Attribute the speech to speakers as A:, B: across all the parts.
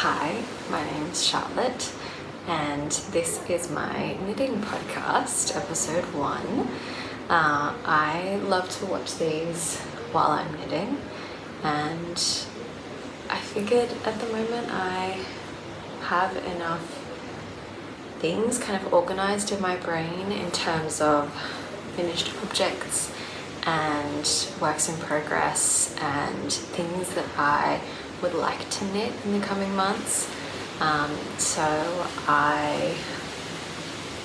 A: Hi, my name's Charlotte, and this is my knitting podcast, episode 1. I love to watch these while I'm knitting, and I figured at the moment I have enough things kind of organized in my brain in terms of finished objects and works in progress and things that I would like to knit in the coming months. So I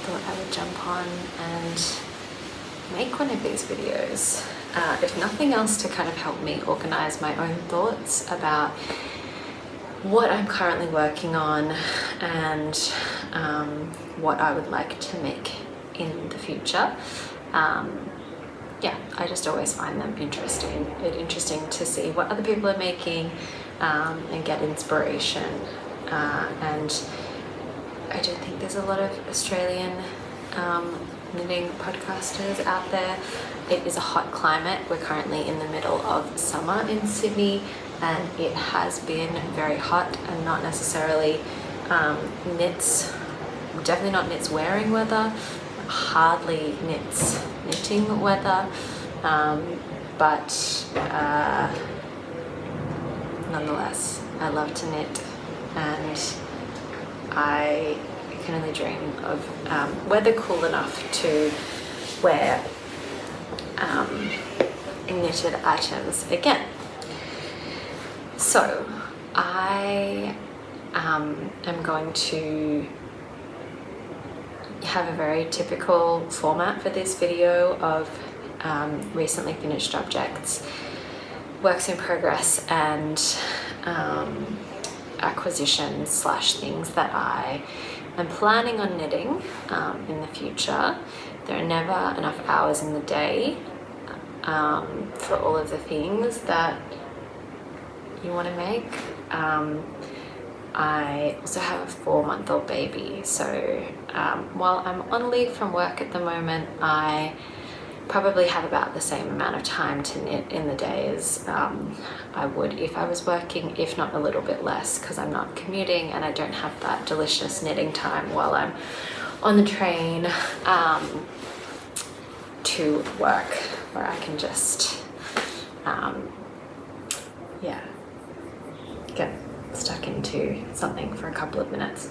A: thought I would jump on and make one of these videos, if nothing else to kind of help me organize my own thoughts about what I'm currently working on and what I would like to make in the future. Yeah, I just always find them interesting. It's interesting to see what other people are making and get inspiration. And I don't think there's a lot of Australian knitting podcasters out there. It is a hot climate. We're currently in the middle of summer in Sydney, and it has been very hot and not necessarily definitely not knits wearing weather, hardly knitting weather, but nonetheless, I love to knit, and I can only dream of weather cool enough to wear knitted items again. So I am going to have a very typical format for this video of recently finished objects, works in progress, and acquisitions / things that I am planning on knitting in the future. There are never enough hours in the day for all of the things that you want to make. I also have a 4-month-old baby, so while I'm on leave from work at the moment, I probably have about the same amount of time to knit in the day as I would if I was working, if not a little bit less, because I'm not commuting and I don't have that delicious knitting time while I'm on the train to work, where I can just get stuck into something for a couple of minutes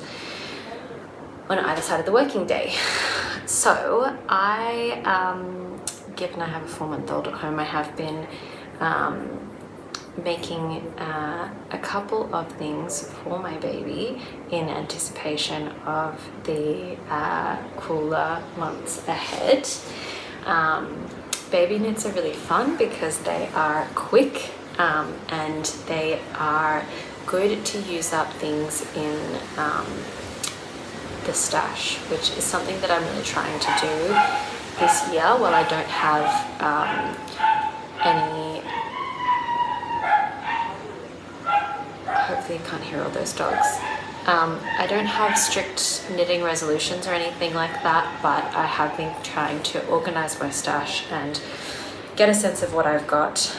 A: on either side of the working day. So given I have a 4-month-old at home, I have been making a couple of things for my baby in anticipation of the cooler months ahead. Baby knits are really fun because they are quick and they are good to use up things in the stash, which is something that I'm really trying to do this year while I don't have any. Hopefully you can't hear all those dogs. I don't have strict knitting resolutions or anything like that, but I have been trying to organize my stash and get a sense of what I've got.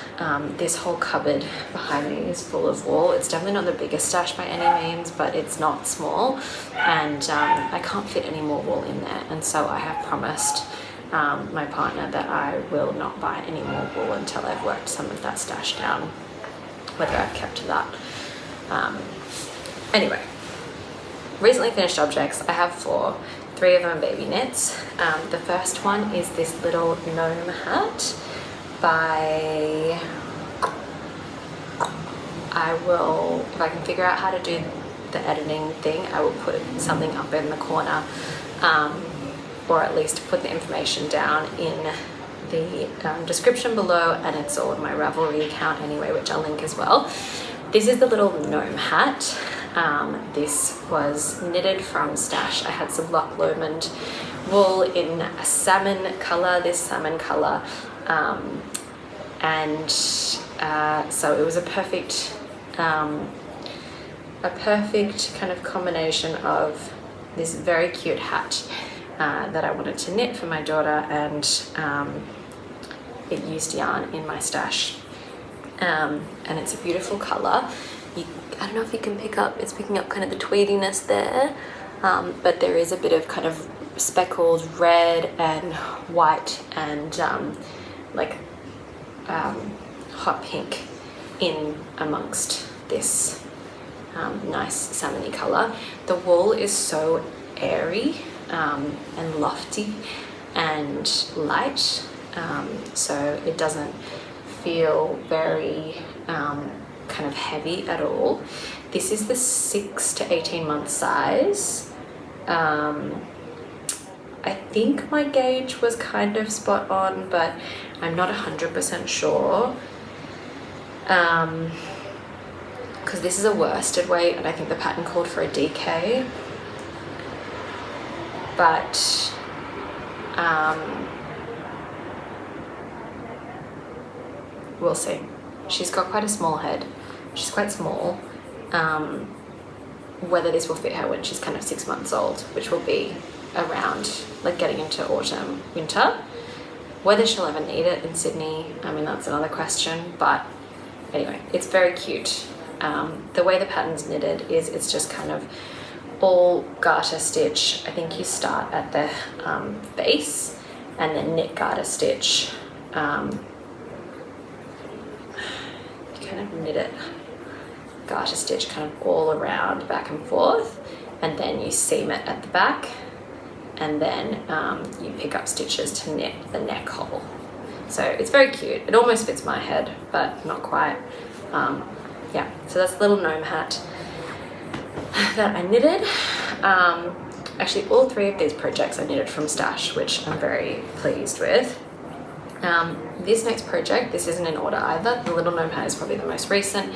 A: This whole cupboard behind me is full of wool. It's definitely not the biggest stash by any means, but it's not small, and I can't fit any more wool in there, and so I have promised my partner that I will not buy any more wool until I've worked some of that stash down, whether I've kept to that. Anyway, recently finished objects. I have 4. 3 of them are baby knits. The first one is this little gnome hat by, I will, if I can figure out how to do the editing thing, I will put something up in the corner, or at least put the information down in the description below, and it's all in my Ravelry account anyway, which I'll link as well. This is the little gnome hat. This was knitted from stash. I had some McLochlainn wool in a salmon color, and so it was a perfect kind of combination of this very cute hat that I wanted to knit for my daughter, and it used yarn in my stash, and it's a beautiful color. I don't know if you can pick up, it's picking up kind of the tweediness there, but there is a bit of kind of speckled red and white and hot pink in amongst this nice salmon-y colour. The wool is so airy and lofty and light, so it doesn't feel very kind of heavy at all. This is the 6 to 18 month size. I think my gauge was kind of spot on, but I'm not 100% sure. Because this is a worsted weight and I think the pattern called for a DK. But we'll see. She's got quite a small head. She's quite small. Whether this will fit her when she's kind of 6 months old, which will be around like getting into autumn, winter. Whether she'll ever need it in Sydney, I mean, that's another question, but anyway, it's very cute. The way the pattern's knitted is it's just kind of all garter stitch. I think you start at the base and then knit garter stitch. You kind of knit it garter stitch kind of all around, back and forth, and then you seam it at the back, and then you pick up stitches to knit the neck hole. So it's very cute. It almost fits my head, but not quite. Yeah, so that's the little gnome hat that I knitted. Actually, all 3 of these projects I knitted from stash, which I'm very pleased with. This next project, this isn't in order either. The little gnome hat is probably the most recent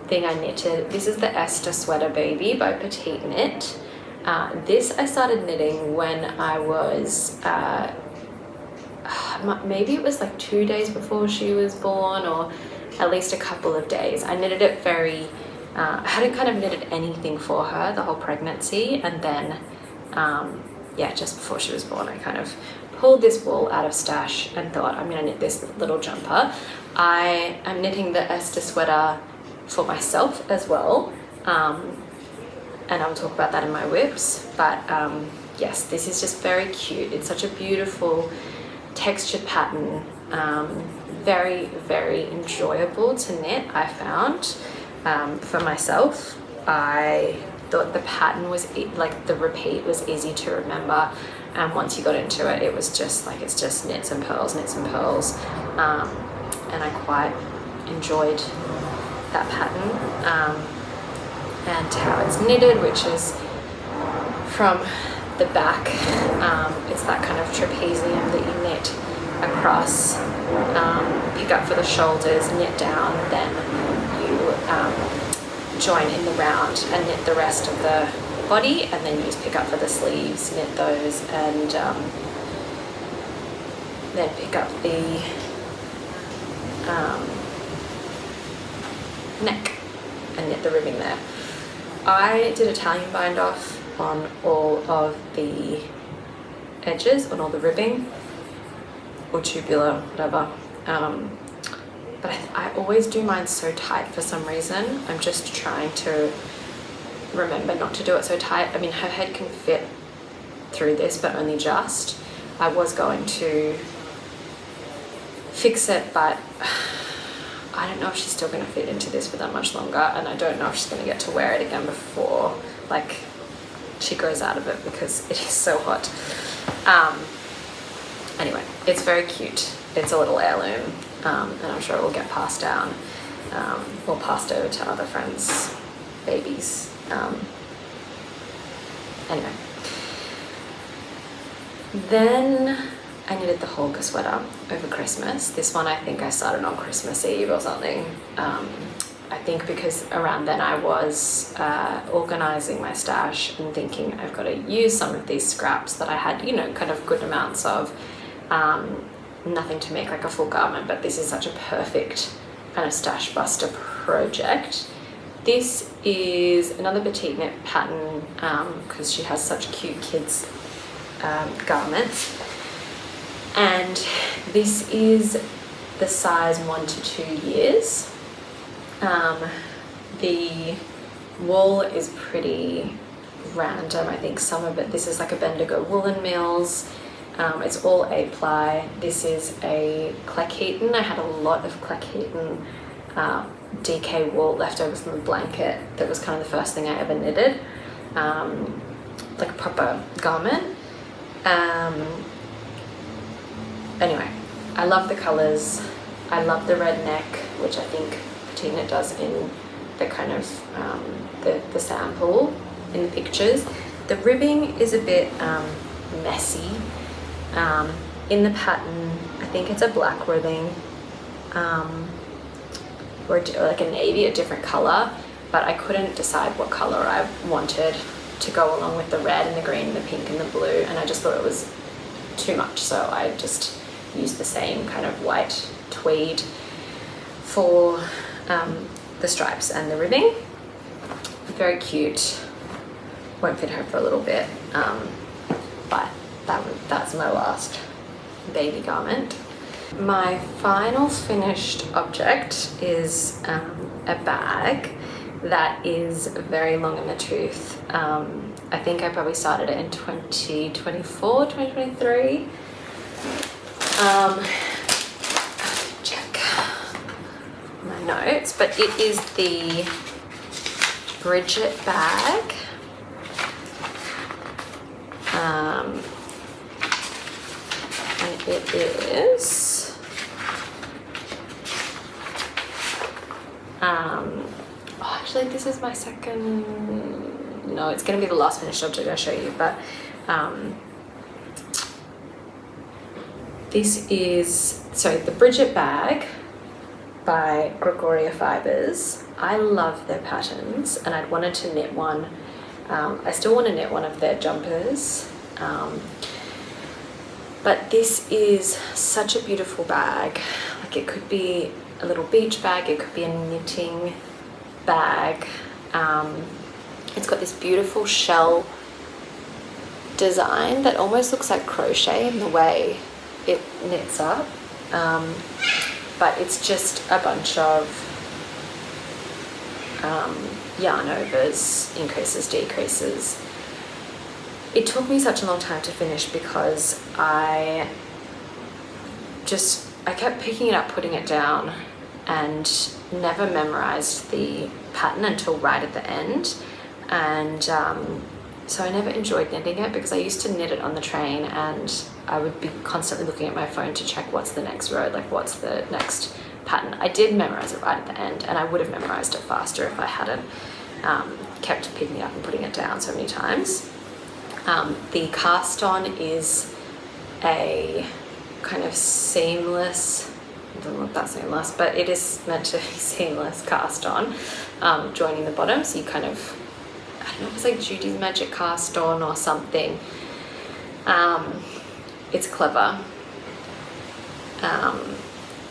A: thing I knitted. This is the Esther Sweater Baby by Petite Knit. This I started knitting when I was, maybe it was like 2 days before she was born, or at least a couple of days. I knitted it very, I hadn't kind of knitted anything for her the whole pregnancy, and then, yeah, just before she was born, I kind of pulled this wool out of stash and thought, I'm gonna knit this little jumper. I am knitting the Esther sweater for myself as well, and I'll talk about that in my whips, but yes, this is just very cute. It's such a beautiful textured pattern, very, very enjoyable to knit, I found. For myself, I thought the pattern was, like the repeat was easy to remember, and once you got into it, it was just like, it's just knits and pearls, and I quite enjoyed that pattern, and how it's knitted, which is from the back. It's that kind of trapezium that you knit across, pick up for the shoulders, knit down, then you join in the round and knit the rest of the body, and then you just pick up for the sleeves, knit those, and then pick up the neck and knit the ribbing there. I did Italian bind off on all of the edges, on all the ribbing, or tubular, whatever. But I always do mine so tight for some reason. I'm just trying to remember not to do it so tight. I mean, her head can fit through this, but only just. I was going to fix it, but I don't know if she's still going to fit into this for that much longer, and I don't know if she's going to get to wear it again before, like, she grows out of it, because it is so hot. Anyway, it's very cute. It's a little heirloom, and I'm sure it will get passed down, or passed over to other friends' babies. Anyway. Then I knitted the Holger sweater over Christmas. This one I think I started on Christmas Eve or something. I think because around then I was organising my stash and thinking I've got to use some of these scraps that I had, you know, kind of good amounts of. Nothing to make like a full garment, but this is such a perfect kind of stash buster project. This is another Petite Knit pattern, because she has such cute kids garments, and this is the size 1 to 2 years. The wool is pretty random. I think some of it, this is like a Bendigo Woolen Mills. It's all A-ply. This is a Cleckheaton. I had a lot of Cleckheaton DK wool left over from the blanket. That was kind of the first thing I ever knitted, like a proper garment. Anyway, I love the colours. I love the red neck, which I think Petite does in the kind of the sample in the pictures. The ribbing is a bit messy. In the pattern, I think it's a black ribbing, or like a navy, a different colour, but I couldn't decide what colour I wanted to go along with the red and the green and the pink and the blue, and I just thought it was too much, so I just used the same kind of white tweed for the stripes and the ribbing. Very cute. Won't fit her for a little bit, but that's my last baby garment. My final finished object is a bag that is very long in the tooth. I think I probably started it in 2024, 2023. Check my notes, but it is the Brigitte bag. And it is actually this is my second, no, it's going to be the last finished object I'll show you, but this is, so the Brigitte bag by Gregoria Fibers. I love their patterns and I'd wanted to knit one. I still want to knit one of their jumpers, but this is such a beautiful bag. Like, it could be a little beach bag, it could be a knitting bag. It's got this beautiful shell design that almost looks like crochet in the way it knits up, but it's just a bunch of yarn overs, increases, decreases. It took me such a long time to finish because I kept picking it up, putting it down, and never memorized the pattern until right at the end. And so I never enjoyed knitting it because I used to knit it on the train and I would be constantly looking at my phone to check what's the next row, like what's the next pattern. I did memorize it right at the end, and I would have memorized it faster if I hadn't kept picking it up and putting it down so many times. The cast on is a kind of seamless, it doesn't look that seamless, but it is meant to be seamless cast on, joining the bottom, so you kind of, I don't know if it's like Judy's Magic cast on or something. It's clever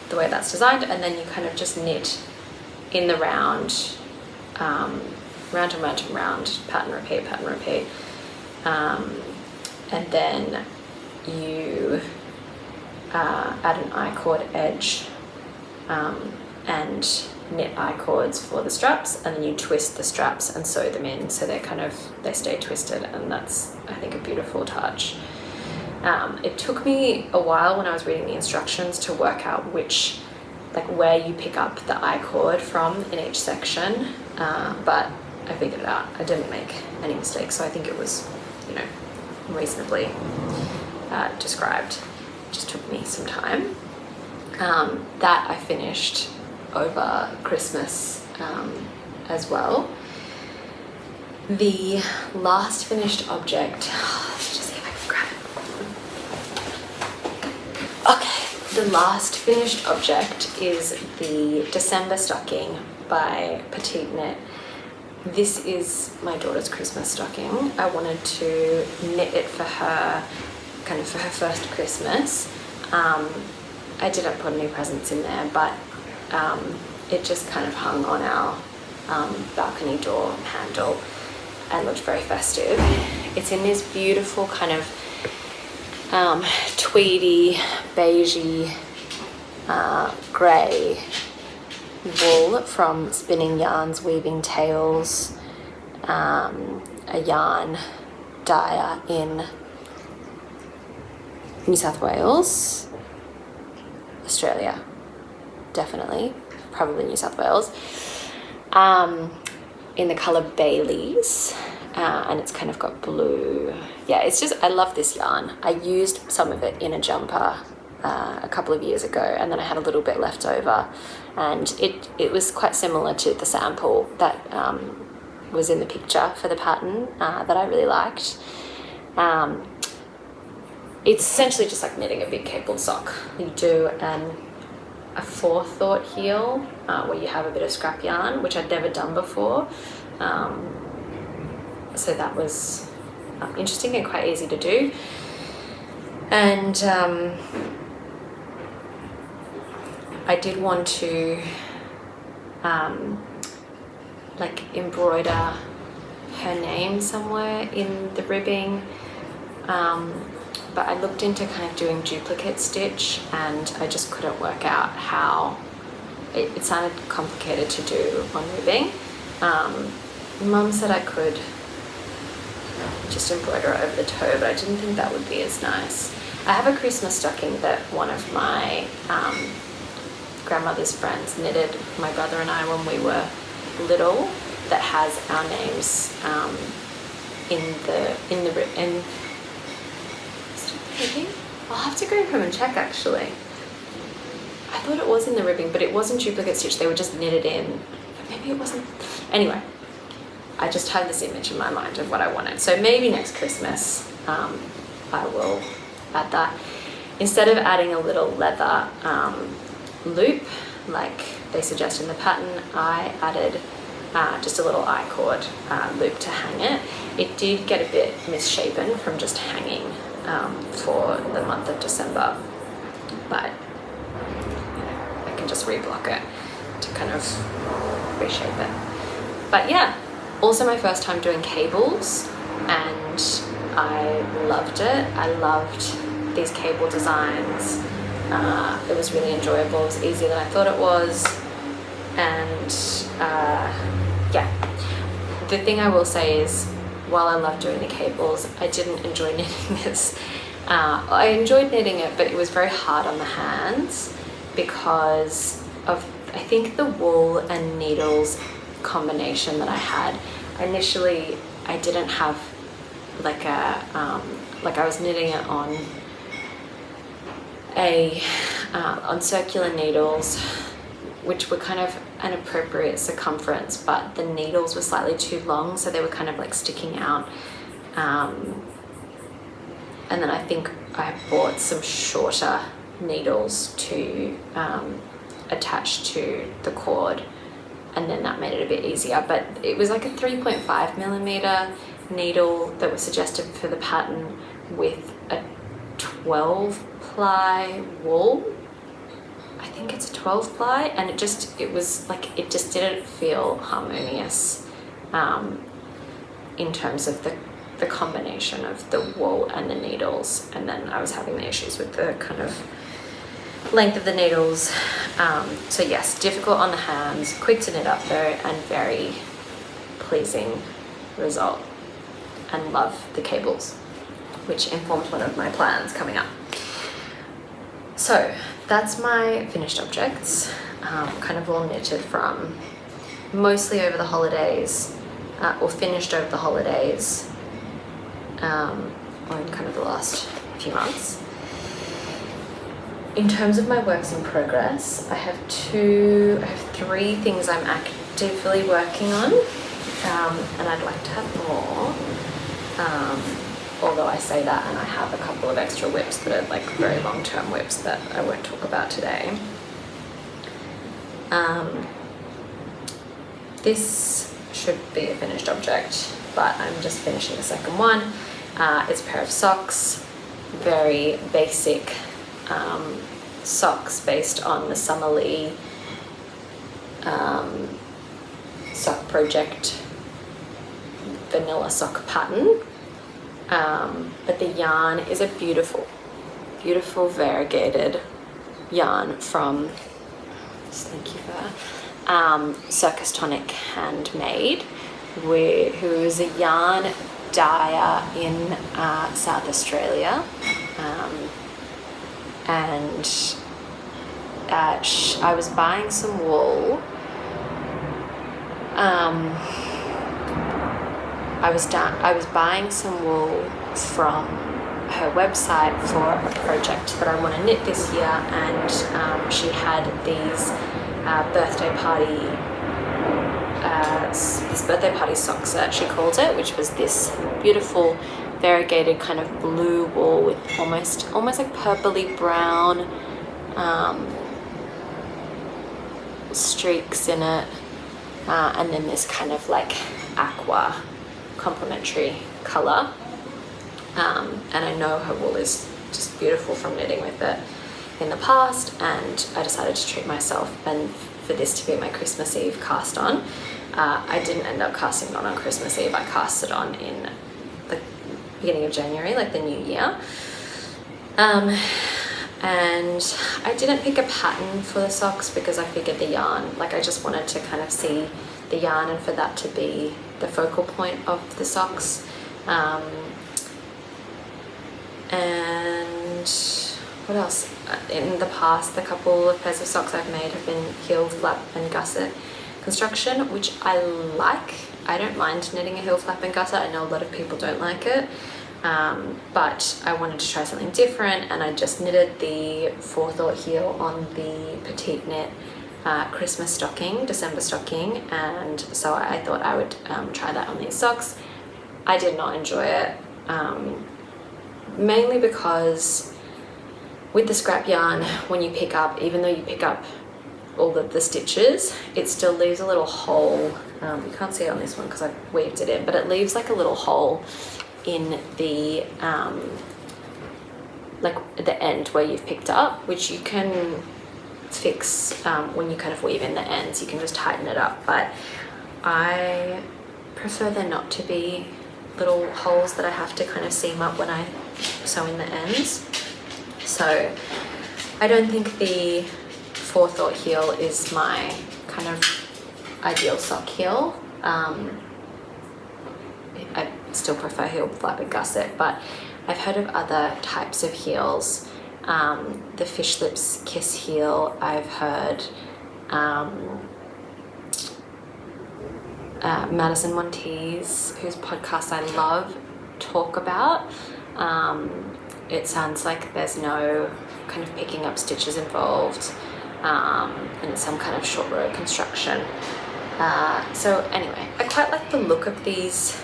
A: the way that's designed, and then you kind of just knit in the round, round and round and round, pattern repeat, and then you add an I-cord edge and knit I-cords for the straps, and then you twist the straps and sew them in so they stay twisted, and that's, I think, a beautiful touch. It took me a while when I was reading the instructions to work out where you pick up the I-cord from in each section, but I figured it out. I didn't make any mistakes, so I think it was, reasonably described. It just took me some time. That I finished over Christmas as well. The last finished object, let's just see if I can grab it. Okay, the last finished object is the December stocking by Petite. This is my daughter's Christmas stocking. I wanted to knit it for her, kind of for her first Christmas. I didn't put any presents in there, but it just kind of hung on our balcony door handle and looked very festive. It's in this beautiful kind of tweedy, beigey, grey wool from Spinning Yarns Weaving Tales, a yarn dyer in New South Wales, Australia, definitely, probably New South Wales, in the colour Baileys, and it's kind of got blue. Yeah, it's just, I love this yarn. I used some of it in a jumper a couple of years ago, and then I had a little bit left over, and it was quite similar to the sample that was in the picture for the pattern that I really liked. It's essentially just like knitting a big cabled sock. You do a forethought heel where you have a bit of scrap yarn, which I'd never done before. So that was interesting and quite easy to do. And I did want to like embroider her name somewhere in the ribbing. But I looked into kind of doing duplicate stitch, and I just couldn't work out how it sounded complicated to do on ribbing. Mum said I could just embroider it over the toe, but I didn't think that would be as nice. I have a Christmas stocking that one of my grandmother's friends knitted my brother and I when we were little, that has our names in the ribbon. I'll have to go home and check actually. I thought it was in the ribbing, but it wasn't duplicate stitch, they were just knitted in. Maybe it wasn't. Anyway, I just had this image in my mind of what I wanted. So maybe next Christmas I will add that. Instead of adding a little leather loop like they suggest in the pattern, I added just a little I-cord loop to hang it. It did get a bit misshapen from just hanging for the month of December, but I can just reblock it to kind of reshape it. But yeah, also my first time doing cables, and I loved it. I loved these cable designs. It was really enjoyable. It was easier than I thought it was, and yeah, the thing I will say is, while I love doing the cables, I didn't enjoy knitting this. I enjoyed knitting it, but it was very hard on the hands because of, I think, the wool and needles combination that I had. Initially, I didn't have like a, like I was knitting it on on circular needles, which were kind of an appropriate circumference, but the needles were slightly too long, so they were kind of like sticking out. And then I think I bought some shorter needles to attach to the cord, and then that made it a bit easier. But it was like a 3.5mm needle that was suggested for the pattern with a 12-ply wool. I think it's a 12-ply, and it just didn't feel harmonious in terms of the combination of the wool and the needles. And then I was having the issues with the kind of length of the needles. So yes, difficult on the hands, quick to knit up though, and very pleasing result. And love the cables, which informed one of my plans coming up. So that's my finished objects, kind of all knitted from mostly over the holidays, or finished over the holidays, or in kind of the last few months. In terms of my works in progress, I have 3 things I'm actively working on, and I'd like to have more. Although I say that and I have a couple of extra whips that are like very long-term whips that I won't talk about today. This should be a finished object, but I'm just finishing the second one. It's a pair of socks, very basic socks based on the Summerlee sock project vanilla sock pattern. But the yarn is a beautiful, beautiful variegated yarn from, thank you for Circus Tonic Handmade, who is a yarn dyer in South Australia, and I was buying some wool. I was buying some wool from her website for a project that I want to knit this year, and she had these birthday party sock set, she called it, which was this beautiful variegated kind of blue wool with almost like purpley brown streaks in it, and then this kind of like aqua complementary color, and I know her wool is just beautiful from knitting with it in the past, and I decided to treat myself and for this to be my Christmas Eve cast on. I didn't end up casting it on Christmas Eve. I cast it on in the beginning of January, like the new year. And I didn't pick a pattern for the socks because I figured the yarn, like I just wanted to kind of see the yarn and for that to be the focal point of the socks. And what else? In the past, the couple of pairs of socks I've made have been heel, flap and gusset construction, which I like. I don't mind knitting a heel, flap and gusset. I know a lot of people don't like it, but I wanted to try something different, and I just knitted the forethought heel on the Petite knit Christmas stocking, December stocking, and so I thought I would try that on these socks. I did not enjoy it, mainly because with the scrap yarn, when you pick up, even though you pick up all of the stitches, it still leaves a little hole. You can't see it on this one because I've weaved it in, but it leaves like a little hole in the like the end where you've picked up, which you can fix when you kind of weave in the ends. You can just tighten it up, but I prefer there not to be little holes that I have to kind of seam up when I sew in the ends. So I don't think the forethought heel is my kind of ideal sock heel. I still prefer heel, flap and gusset, but I've heard of other types of heels. The Fish Lips Kiss heel, I've heard Madison Montees, whose podcast I love, talk about. It sounds like there's no kind of picking up stitches involved, and it's some kind of short row construction. So anyway, I quite like the look of these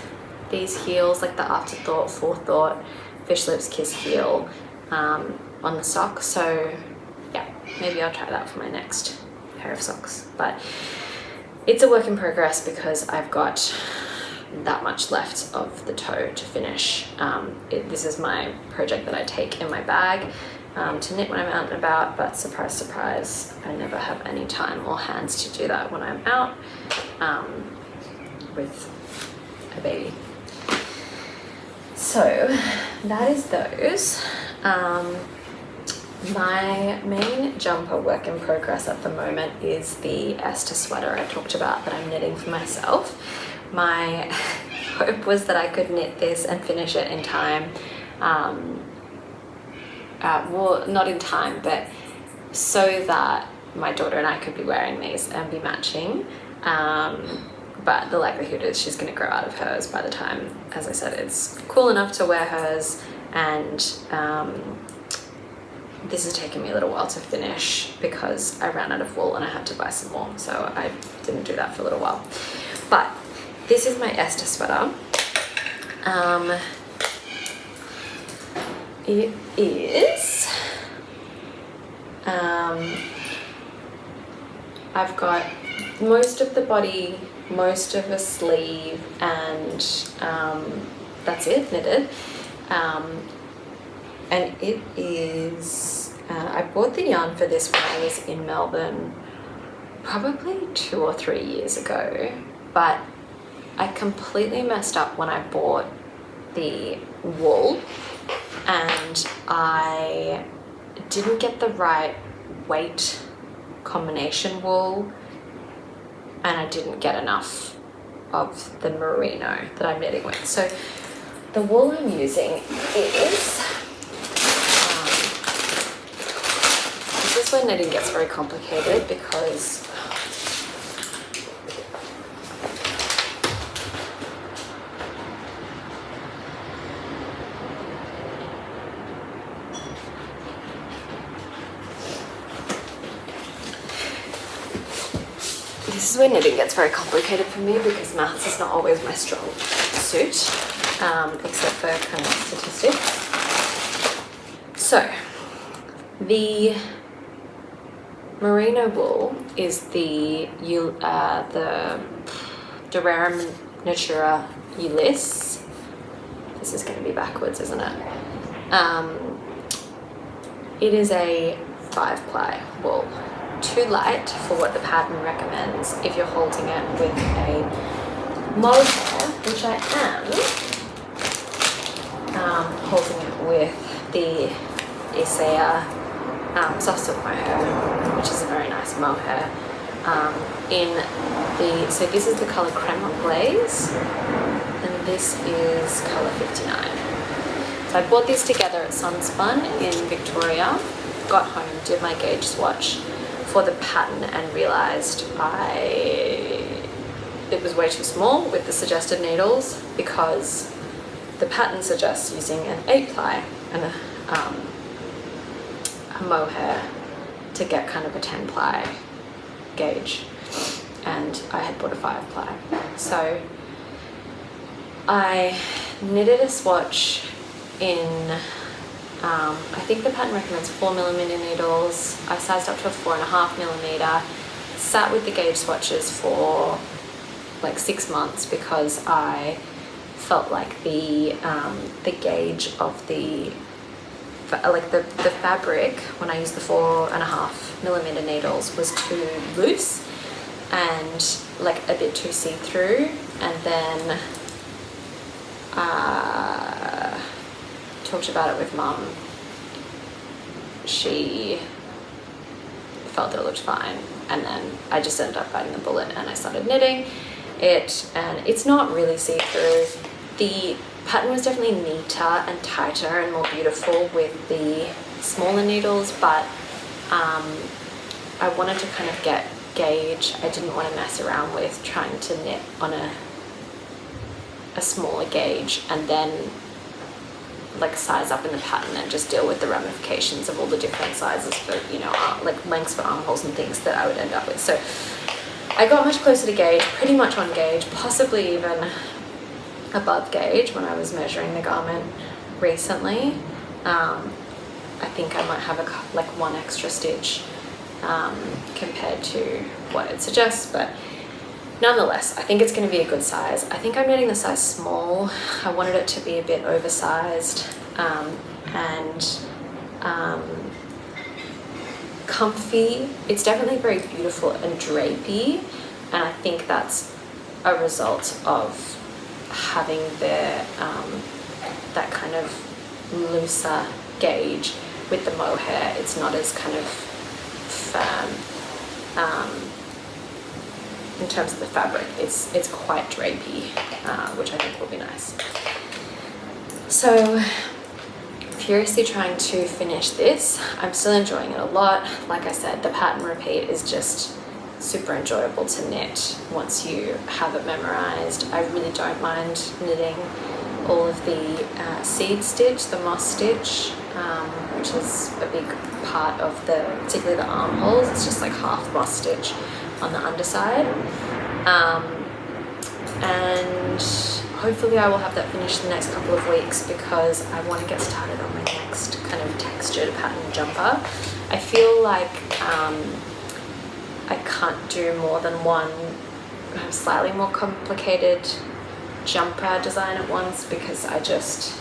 A: heels, like the Afterthought, Forethought, Fish Lips Kiss heel on the sock. So yeah, maybe I'll try that for my next pair of socks. But it's a work in progress because I've got that much left of the toe to finish. This is my project that I take in my bag to knit when I'm out and about, but surprise, surprise, I never have any time or hands to do that when I'm out with a baby. So that is those. My main jumper work in progress at the moment is the Esther sweater I talked about that I'm knitting for myself. My hope was that I could knit this and finish it in time. Well, not in time, but so that my daughter and I could be wearing these and be matching. But the likelihood is she's going to grow out of hers by the time, as I said, it's cool enough to wear hers, and this has taken me a little while to finish because I ran out of wool and I had to buy some more, so I didn't do that for a little while. But this is my Esther sweater. It is, I've got most of the body, most of a sleeve, and that's it, knitted. And it is, I bought the yarn for this when I was in Melbourne probably 2 or 3 years ago, but I completely messed up when I bought the wool, and I didn't get the right weight combination wool and I didn't get enough of the merino that I'm knitting with. So the wool I'm using is, this is where knitting gets very complicated because for me because maths is not always my strong suit, except for kind of statistics. So the merino wool is the Durera Natura Ulysse. This is going to be backwards, isn't it? It is a 5-ply wool. Too light for what the pattern recommends if you're holding it with a mohair, which I am holding it with the Isaiah soft silk mohair, which is a very nice mohair. So this is the colour Creme Anglaise, and this is colour 59. So I bought these together at Sunspun in Victoria, got home, did my gauge swatch for the pattern and realised it was way too small with the suggested needles because the pattern suggests using an 8-ply and a mohair to get kind of a 10-ply gauge, and I had bought a 5-ply. So I knitted a swatch in I think the pattern recommends 4mm needles. I sized up to a 4.5mm, sat with the gauge swatches for like 6 months because I felt like the gauge of the fabric when I used the 4.5mm needles was too loose and like a bit too see-through, and then talked about it with Mum. She felt that it looked fine, and then I just ended up biting the bullet and I started knitting it, and it's not really see-through. The pattern was definitely neater and tighter and more beautiful with the smaller needles, but I wanted to kind of get gauge. I didn't want to mess around with trying to knit on a smaller gauge and then like size up in the pattern and just deal with the ramifications of all the different sizes for, you know, like lengths for armholes and things that I would end up with. So I got much closer to gauge, pretty much on gauge, possibly even above gauge when I was measuring the garment recently. I think I might have like one extra stitch compared to what it suggests, but nonetheless, I think it's going to be a good size. I think I'm getting the size small. I wanted it to be a bit oversized and comfy. It's definitely very beautiful and drapey, and I think that's a result of having the that kind of looser gauge with the mohair. It's not as kind of firm. In terms of the fabric, it's quite drapey, which I think will be nice. So, furiously trying to finish this. I'm still enjoying it a lot. Like I said, the pattern repeat is just super enjoyable to knit once you have it memorized. I really don't mind knitting all of the seed stitch, the moss stitch, which is a big part of particularly the armholes. It's just like half moss stitch on the underside, and hopefully I will have that finished in the next couple of weeks because I want to get started on my next kind of textured pattern jumper. I feel like I can't do more than one kind of slightly more complicated jumper design at once because I just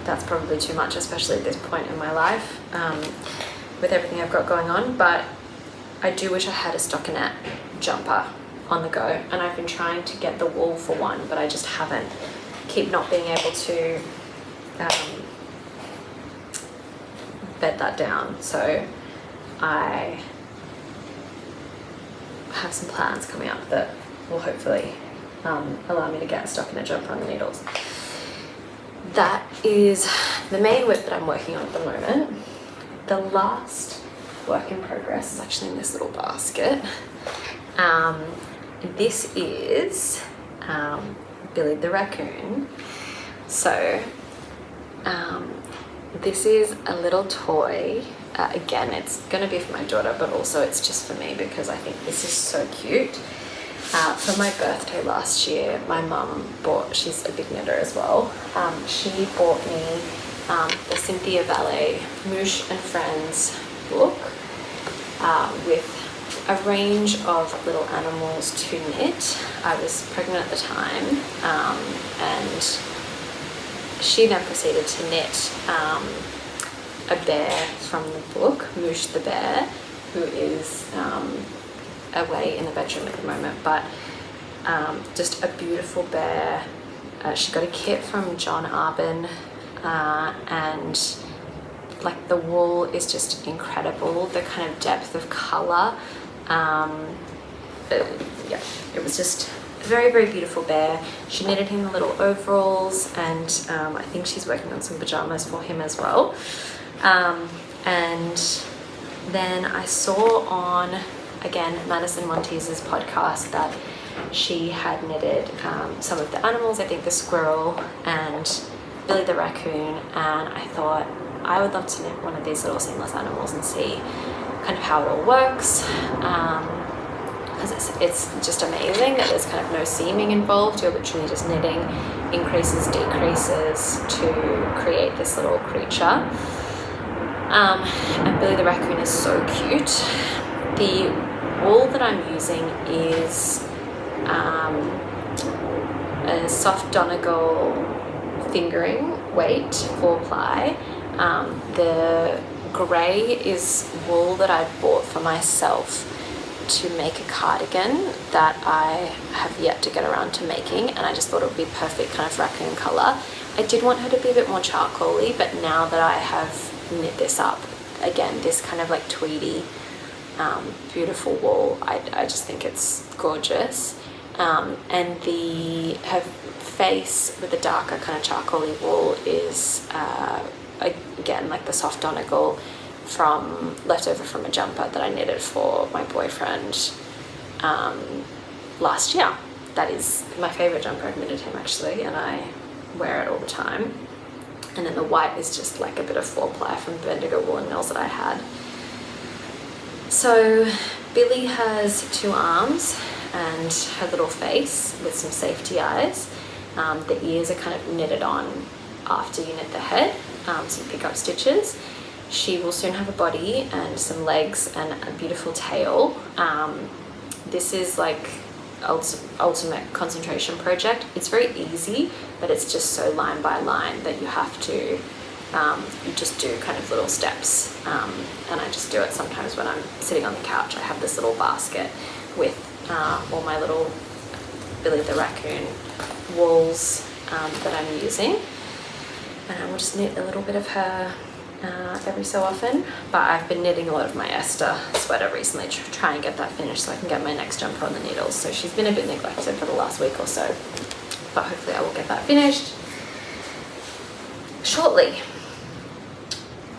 A: that's probably too much, especially at this point in my life with everything I've got going on. But I do wish I had a stockinette jumper on the go, and I've been trying to get the wool for one, but I just haven't. Keep not being able to bed that down, so I have some plans coming up that will hopefully allow me to get stuck in a jumper on the needles. That is the main whip that I'm working on at the moment. The last work in progress is actually in this little basket. This is Billie the Raccoon. So this is a little toy. Again, it's going to be for my daughter, but also it's just for me because I think this is so cute. For my birthday last year, my mum bought, she's a big knitter as well, she bought me the Cinthia Vallet Moosh and Friends book with a range of little animals to knit. I was pregnant at the time, and she then proceeded to knit a bear from the book, Moosh the bear, who is away in the bedroom at the moment, but just a beautiful bear. She got a kit from John Arbin, and like the wool is just incredible, the kind of depth of color. Yeah, it was just a very, very beautiful bear. She knitted him the little overalls, and I think she's working on some pajamas for him as well. And then I saw on, again, Madison Montez's podcast that she had knitted some of the animals, I think the squirrel and Billie the raccoon, and I thought I would love to knit one of these little seamless animals and see kind of how it all works, because it's just amazing that there's kind of no seaming involved. You're literally just knitting increases, decreases to create this little creature. And Billie the raccoon is so cute. The wool that I'm using is a soft Donegal fingering weight 4-ply. The grey is wool that I bought for myself to make a cardigan that I have yet to get around to making, and I just thought it would be perfect kind of raccoon colour. I did want her to be a bit more charcoaly, but now that I have knit this up, again, this kind of like tweedy, beautiful wool, I just think it's gorgeous. And her face with the darker kind of charcoaly wool is again like the soft Donegal from leftover from a jumper that I knitted for my boyfriend last year. That is my favourite jumper. I've knitted him actually, and I wear it all the time. And then the white is just like a bit of 4-ply from Bendigo Woolen Mills that I had. So Billie has 2 arms and her little face with some safety eyes. The ears are kind of knitted on after you knit the head, some pick-up stitches. She will soon have a body and some legs and a beautiful tail. This is like ultimate concentration project. It's very easy, but it's just so line by line that you have to you just do kind of little steps, and I just do it sometimes when I'm sitting on the couch. I have this little basket with all my little Billie the raccoon wools that I'm using, and I will just knit a little bit of her every so often. But I've been knitting a lot of my Esther sweater recently to try and get that finished so I can get my next jumper on the needles. So she's been a bit neglected for the last week or so, but hopefully I will get that finished shortly.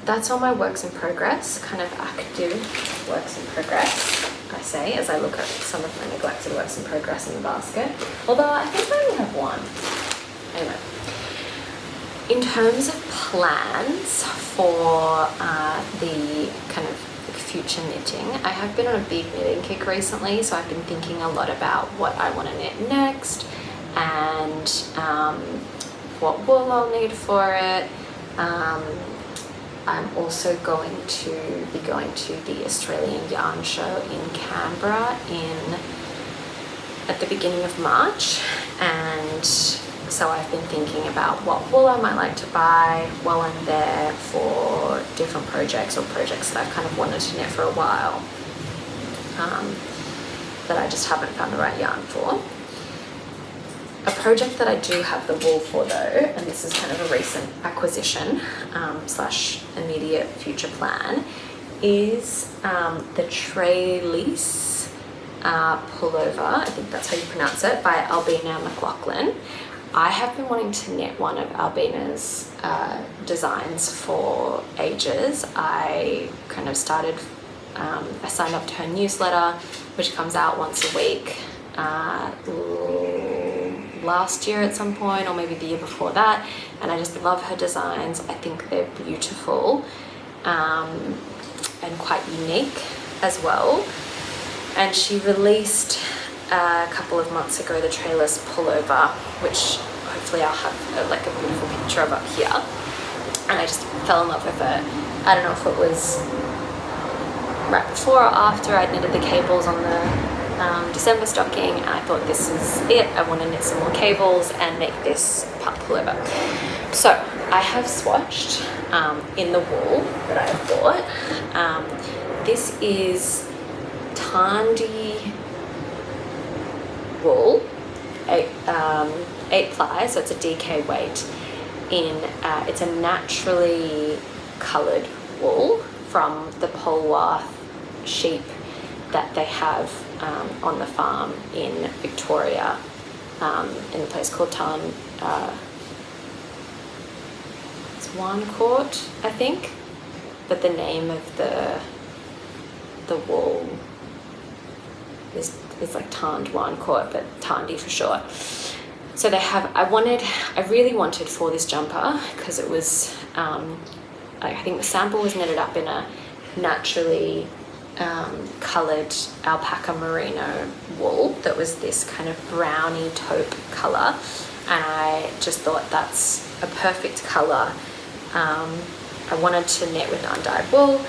A: That's all my works in progress, kind of active works in progress, I say, as I look at some of my neglected works in progress in the basket. Although I think I only have one. Anyway. In terms of plans for the kind of future knitting, I have been on a big knitting kick recently, so I've been thinking a lot about what I want to knit next and what wool I'll need for it. I'm also going to be going to the Australian Yarn Show in Canberra at the beginning of March, and so I've been thinking about what wool I might like to buy while I'm there for different projects or projects that I've kind of wanted to knit for a while, that I just haven't found the right yarn for. A project that I do have the wool for though, and this is kind of a recent acquisition slash immediate future plan, is the Treilis Pullover, I think that's how you pronounce it, by Ailbiona McLochlainn. I have been wanting to knit one of Ailbiona's designs for ages. I kind of started, I signed up to her newsletter, which comes out once a week, last year at some point, or maybe the year before that, and I just love her designs. I think they're beautiful and quite unique as well. And she released a couple of months ago the Treilis Pullover, which hopefully I'll have like a beautiful picture of up here. And I just fell in love with it. I don't know if it was right before or after I'd knitted the cables on the December stocking, and I thought, this is it. I want to knit some more cables and make this part pullover. So I have swatched in the wool that I have bought. This is Tandy wool, 8 ply, so it's a DK weight. It's a naturally coloured wool from the Pullover sheep that they have on the farm in Victoria, in a place called it's Wancourt, I think, but the name of the wool is like Tand Wancourt, but Tandy for short. So they have, I really wanted for this jumper, because it was, I think the sample was knitted up in a naturally coloured alpaca merino wool that was this kind of browny taupe colour, and I just thought that's a perfect colour. I wanted to knit with undyed wool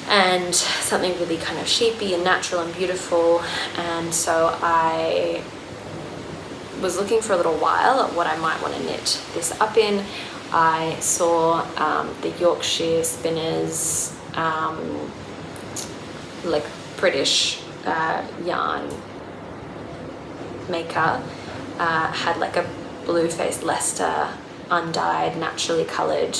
A: and something really kind of sheepy and natural and beautiful, and so I was looking for a little while at what I might want to knit this up in. I saw the Yorkshire Spinners like British yarn maker had like a blue-faced Leicester undyed naturally coloured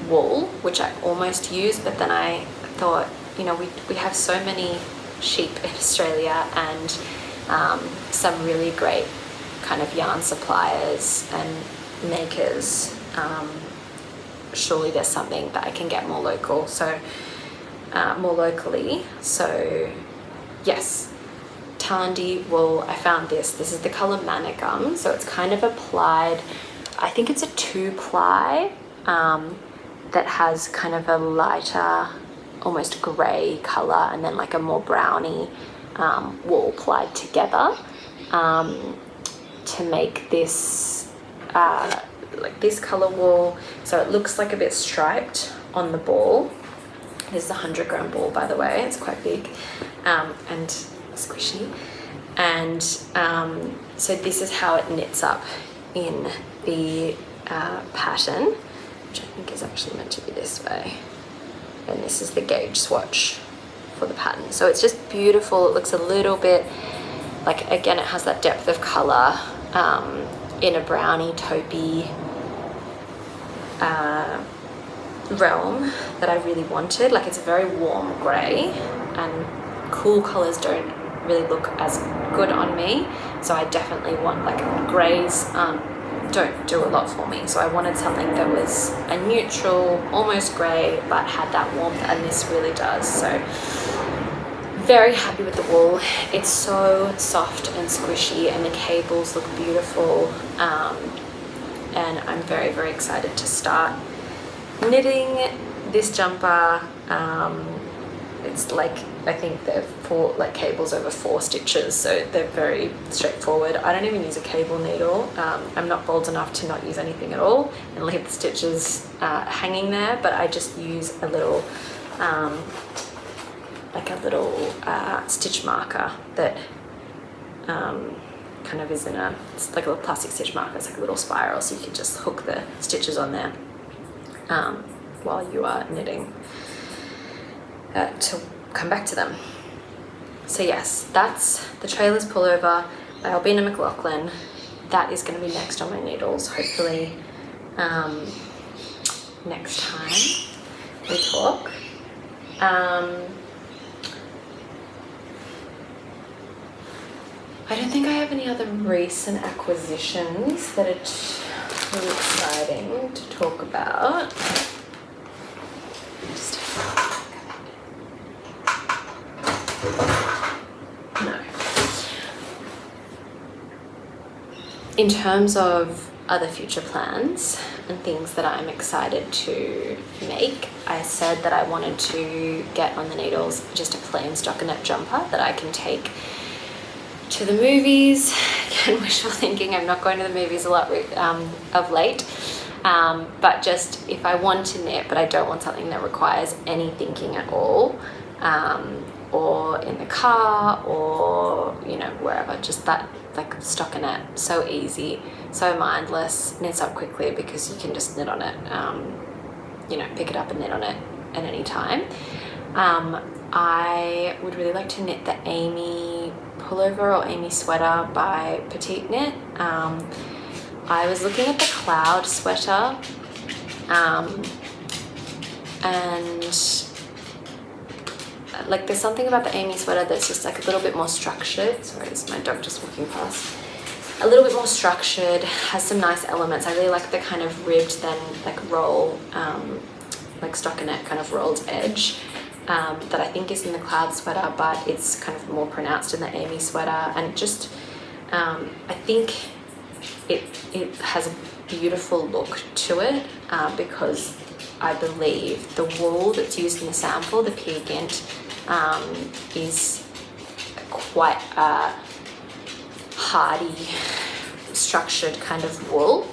A: wool, which I almost used, but then I thought, you know, we have so many sheep in Australia, and some really great kind of yarn suppliers and makers. Surely there's something that I can get more local, so more locally. So yes, Tandy wool. I found this is the color Manigum, so it's kind of applied, I think it's a 2-ply that has kind of a lighter, almost grey color, and then like a more browny wool plied together to make this like this color wool. So it looks like a bit striped on the ball. This is a 100-gram ball, by the way. It's quite big and squishy. And so this is how it knits up in the pattern, which I think is actually meant to be this way. And this is the gauge swatch for the pattern. So it's just beautiful. It looks a little bit like, again, it has that depth of color in a browny taupey realm that I really wanted. Like, it's a very warm grey, and cool colors don't really look as good on me, so I definitely want, like, greys don't do a lot for me, so I wanted something that was a neutral, almost grey, but had that warmth, and this really does. So very happy with the wool. It's so soft and squishy, and the cables look beautiful, and I'm very, very excited to start knitting this jumper. It's like, I think they're cables over 4 stitches, so they're very straightforward. I don't even use a cable needle. I'm not bold enough to not use anything at all and leave the stitches hanging there, but I just use a little stitch marker that kind of is it's like a little plastic stitch marker. It's like a little spiral, so you can just hook the stitches on there while you are knitting to come back to them. So yes, that's the Treilis Pullover by Ailbiona McLochlainn. That is going to be next on my needles, hopefully next time we talk. I don't think I have any other recent acquisitions that are really exciting to talk about. No. In terms of other future plans and things that I'm excited to make, I said that I wanted to get on the needles just a plain stockinette jumper that I can take to the movies. Again, wishful thinking, I'm not going to the movies a lot of late, but just if I want to knit but I don't want something that requires any thinking at all, or in the car or wherever, just that like stockinette, so easy, so mindless, knits up quickly because you can just knit on it, pick it up and knit on it at any time. I would really like to knit the Amy pullover or Amy sweater by Petite knit. I was looking at the cloud sweater, and like there's something about the Amy sweater that's just like a little bit more structured. Sorry, this is my dog just walking past. A little bit more structured, has some nice elements. I really like the kind of ribbed then like roll, like stockinette kind of rolled edge. That I think is in the cloud sweater, but it's kind of more pronounced in the Amy sweater, and just I think it has a beautiful look to it, because I believe the wool that's used in the sample, the Peer Gynt, is quite a hardy, structured kind of wool.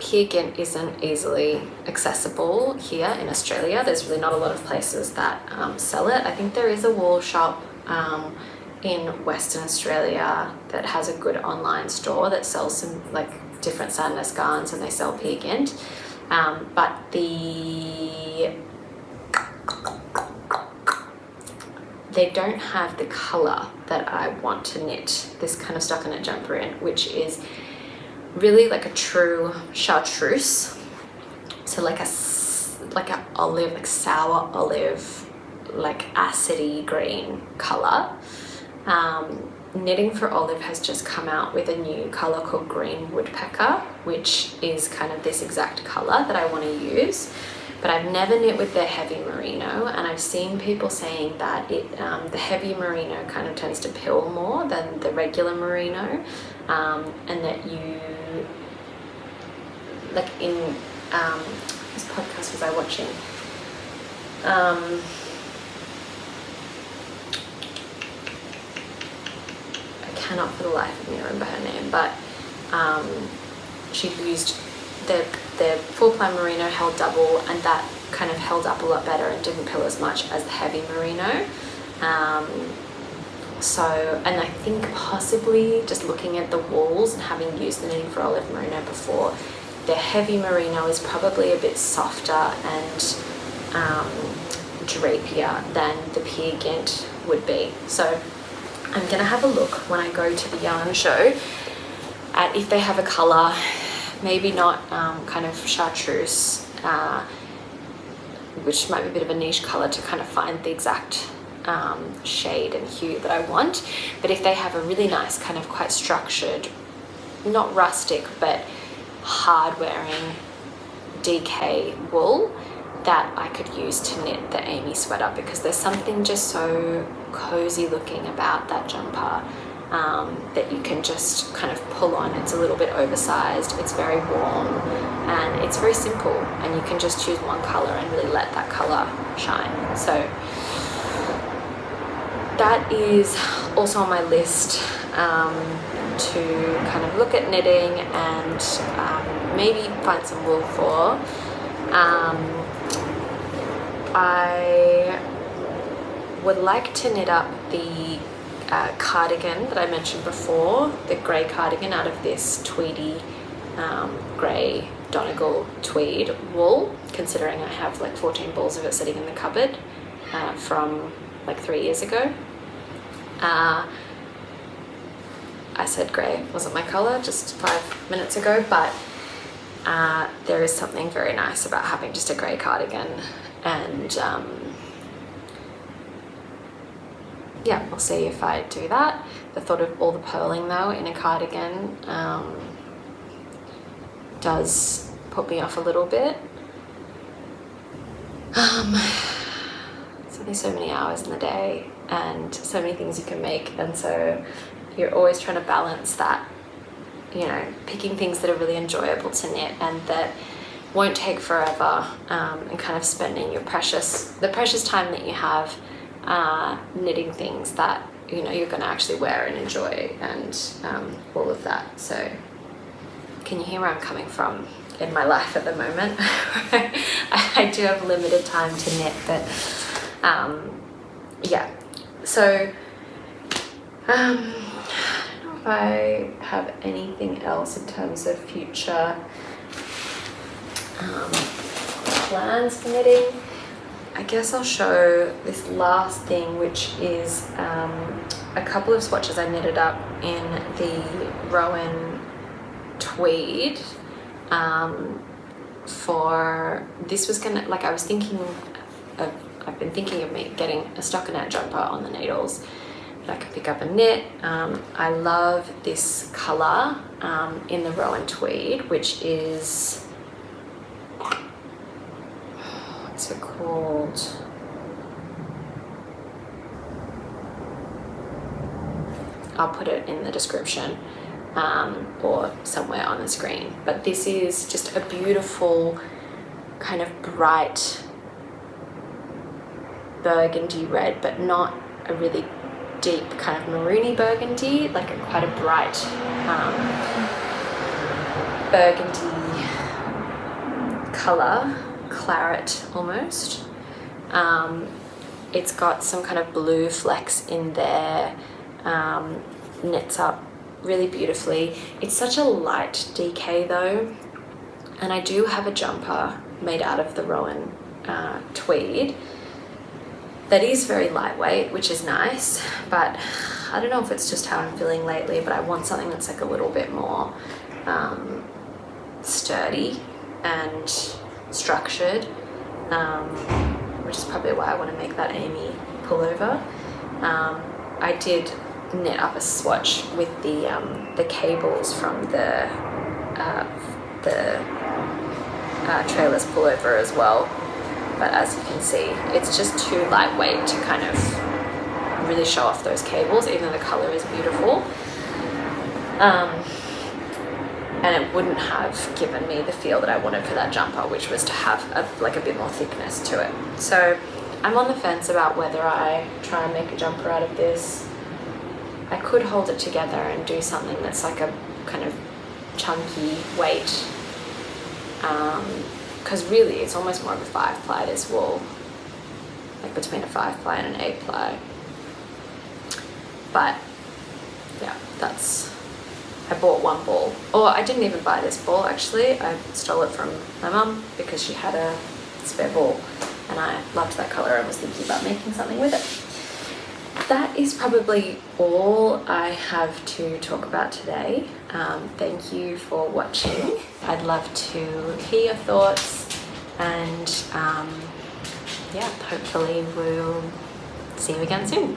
A: Peer Gynt isn't easily accessible here in Australia. There's really not a lot of places that sell it. I think there is a wool shop in Western Australia that has a good online store that sells some like different sandness garns, and they sell Peer Gynt. But they don't have the colour that I want to knit this kind of stockinette jumper in, which is really like a true chartreuse, so like a olive, like sour olive, like acidy green color. Knitting for Olive has just come out with a new color called Green Woodpecker, which is kind of this exact color that I want to use, but I've never knit with their heavy merino, and I've seen people saying that the heavy merino kind of tends to pill more than the regular merino, and that you, like in this podcast was I watching, I cannot for the life of me remember her name, but she used the full ply merino held double, and that kind of held up a lot better and didn't pill as much as the heavy merino. And I think possibly just looking at the wools and having used the Knitting for Olive merino before, the heavy merino is probably a bit softer and drapier than the Peer Gynt would be. So I'm gonna have a look when I go to the yarn show at if they have a colour, maybe not kind of chartreuse, which might be a bit of a niche colour to kind of find the exact shade and hue that I want, but if they have a really nice kind of quite structured, not rustic but hard wearing DK wool that I could use to knit the Amy sweater, because there's something just so cozy looking about that jumper, that you can just kind of pull on. It's a little bit oversized, it's very warm, and it's very simple, and you can just choose one colour and really let that colour shine. So that is also on my list, to kind of look at knitting and maybe find some wool for. I would like to knit up the cardigan that I mentioned before, the grey cardigan out of this tweedy grey Donegal tweed wool, considering I have like 14 balls of it sitting in the cupboard from like 3 years ago. I said grey wasn't my colour just 5 minutes ago, but there is something very nice about having just a grey cardigan, and yeah, we'll see if I do that. The thought of all the purling though in a cardigan does put me off a little bit. So there's so many hours in the day and so many things you can make, and so you're always trying to balance that, you know, picking things that are really enjoyable to knit and that won't take forever, and kind of spending the precious time that you have knitting things that, you know, you're going to actually wear and enjoy, and all of that. So can you hear where I'm coming from in my life at the moment? I do have limited time to knit, but yeah. So I don't know if I have anything else in terms of future plans for knitting. I guess I'll show this last thing, which is a couple of swatches I knitted up in the Rowan tweed. For this was gonna, like, I've been thinking of getting a stockinette jumper on the needles that I can pick up and knit. I love this colour in the Rowan tweed, which is, what's it called? I'll put it in the description or somewhere on the screen. But this is just a beautiful kind of bright burgundy red, but not a really deep kind of maroony burgundy, like quite a bright burgundy colour, claret almost. It's got some kind of blue flecks in there, knits up really beautifully. It's such a light DK though, and I do have a jumper made out of the Rowan tweed that is very lightweight, which is nice, but I don't know if it's just how I'm feeling lately, but I want something that's like a little bit more sturdy and structured, which is probably why I want to make that Amy pullover. I did knit up a swatch with the cables from the Treilis pullover as well, but as you can see, it's just too lightweight to kind of really show off those cables, even though the color is beautiful. And it wouldn't have given me the feel that I wanted for that jumper, which was to have a bit more thickness to it. So I'm on the fence about whether I try and make a jumper out of this. I could hold it together and do something that's like a kind of chunky weight, because really it's almost more of a 5-ply, this wool, like between a 5-ply and an 8-ply. But yeah, I bought one ball, or I didn't even buy this ball actually, I stole it from my mum because she had a spare ball and I loved that colour and was thinking about making something with it. That is probably all I have to talk about today. Thank you for watching. I'd love to hear your thoughts, and yeah, hopefully we'll see you again soon.